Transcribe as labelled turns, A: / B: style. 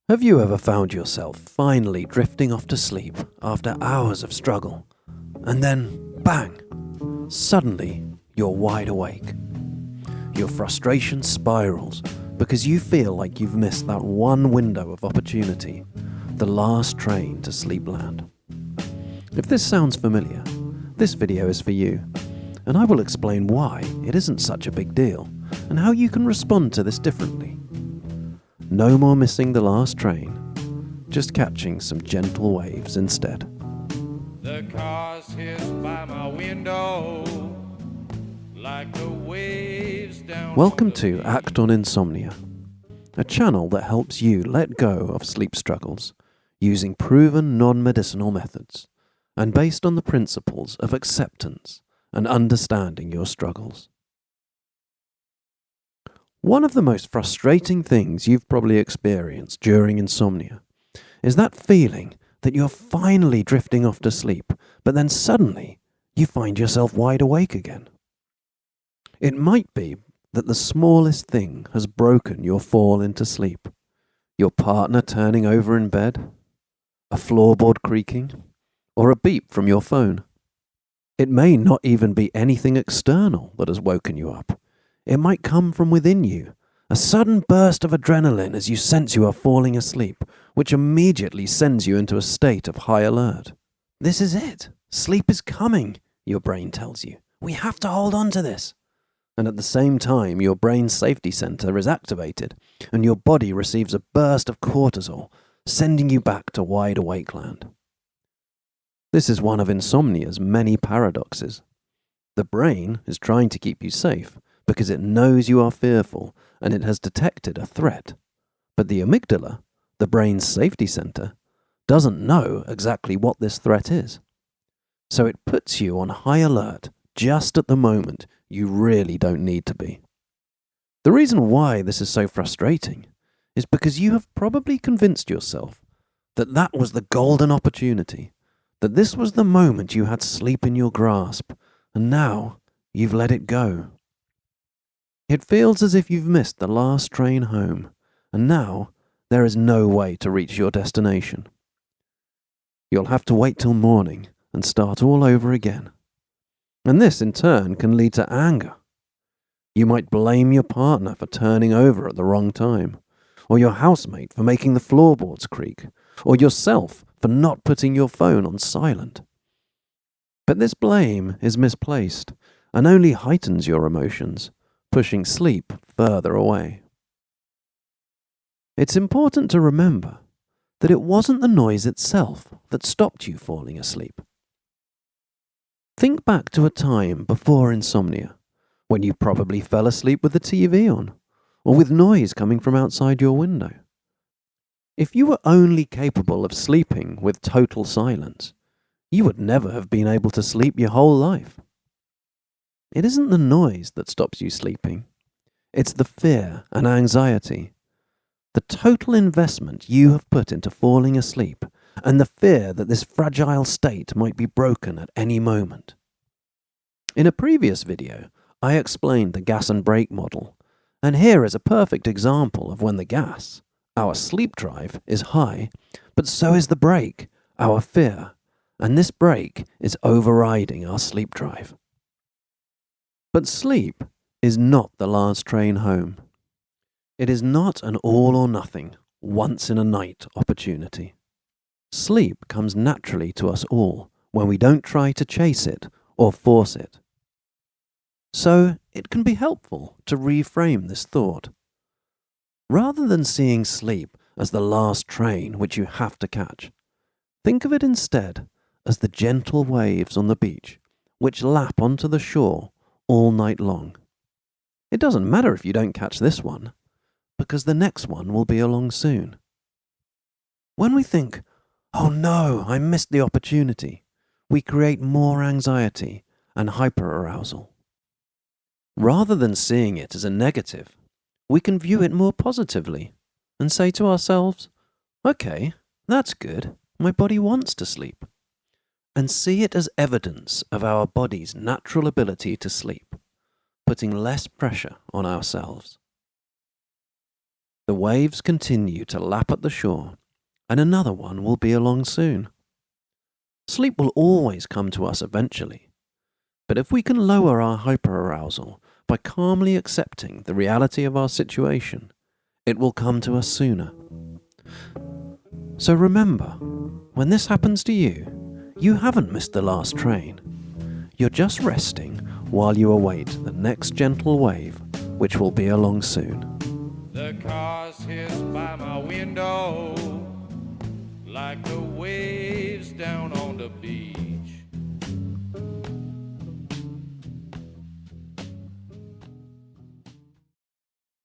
A: Have you ever found yourself finally drifting off to sleep after hours of struggle, and then, bang, suddenly you're wide awake? Your frustration spirals because you feel like you've missed that one window of opportunity, the last train to sleepland. If this sounds familiar, this video is for you, and I will explain why it isn't such a big deal and how you can respond to this differently. No more missing the last train, just catching some gentle waves instead.
B: The cars hiss by my window like the waves down.
A: Welcome to Act on Insomnia, a channel that helps you let go of sleep struggles using proven non-medicinal methods and based on the principles of acceptance and understanding your struggles. One of the most frustrating things you've probably experienced during insomnia is that feeling that you're finally drifting off to sleep, but then suddenly you find yourself wide awake again. It might be that the smallest thing has broken your fall into sleep. Your partner turning over in bed, a floorboard creaking, or a beep from your phone. It may not even be anything external that has woken you up. It might come from within you, a sudden burst of adrenaline as you sense you are falling asleep, which immediately sends you into a state of high alert. This is it. Sleep is coming, your brain tells you. We have to hold on to this. And at the same time, your brain's safety center is activated, and your body receives a burst of cortisol, sending you back to wide awake land. This is one of insomnia's many paradoxes. The brain is trying to keep you safe, because it knows you are fearful and it has detected a threat. But the amygdala, the brain's safety center, doesn't know exactly what this threat is. So it puts you on high alert just at the moment you really don't need to be. The reason why this is so frustrating is because you have probably convinced yourself that that was the golden opportunity, that this was the moment you had sleep in your grasp, and now you've let it go. It feels as if you've missed the last train home, and now there is no way to reach your destination. You'll have to wait till morning and start all over again. And this, in turn, can lead to anger. You might blame your partner for turning over at the wrong time, or your housemate for making the floorboards creak, or yourself for not putting your phone on silent. But this blame is misplaced and only heightens your emotions, pushing sleep further away. It's important to remember that it wasn't the noise itself that stopped you falling asleep. Think back to a time before insomnia, when you probably fell asleep with the TV on, or with noise coming from outside your window. If you were only capable of sleeping with total silence, you would never have been able to sleep your whole life. It isn't the noise that stops you sleeping. It's the fear and anxiety, the total investment you have put into falling asleep, and the fear that this fragile state might be broken at any moment. In a previous video, I explained the gas and brake model, and here is a perfect example of when the gas, our sleep drive, is high, but so is the brake, our fear, and this brake is overriding our sleep drive. But sleep is not the last train home. It is not an all or nothing, once in a night opportunity. Sleep comes naturally to us all when we don't try to chase it or force it. So it can be helpful to reframe this thought. Rather than seeing sleep as the last train which you have to catch, think of it instead as the gentle waves on the beach which lap onto the shore all night long. It doesn't matter if you don't catch this one, because the next one will be along soon. When we think, "Oh no, I missed the opportunity," we create more anxiety and hyperarousal. Rather than seeing it as a negative, we can view it more positively and say to ourselves, "Okay, that's good, my body wants to sleep," and see it as evidence of our body's natural ability to sleep, putting less pressure on ourselves. The waves continue to lap at the shore, and another one will be along soon. Sleep will always come to us eventually, but if we can lower our hyperarousal by calmly accepting the reality of our situation, it will come to us sooner. So remember, when this happens to you, you haven't missed the last train. You're just resting while you await the next gentle wave, which will be along soon.
B: The cars hiss by my window like the waves down on the beach.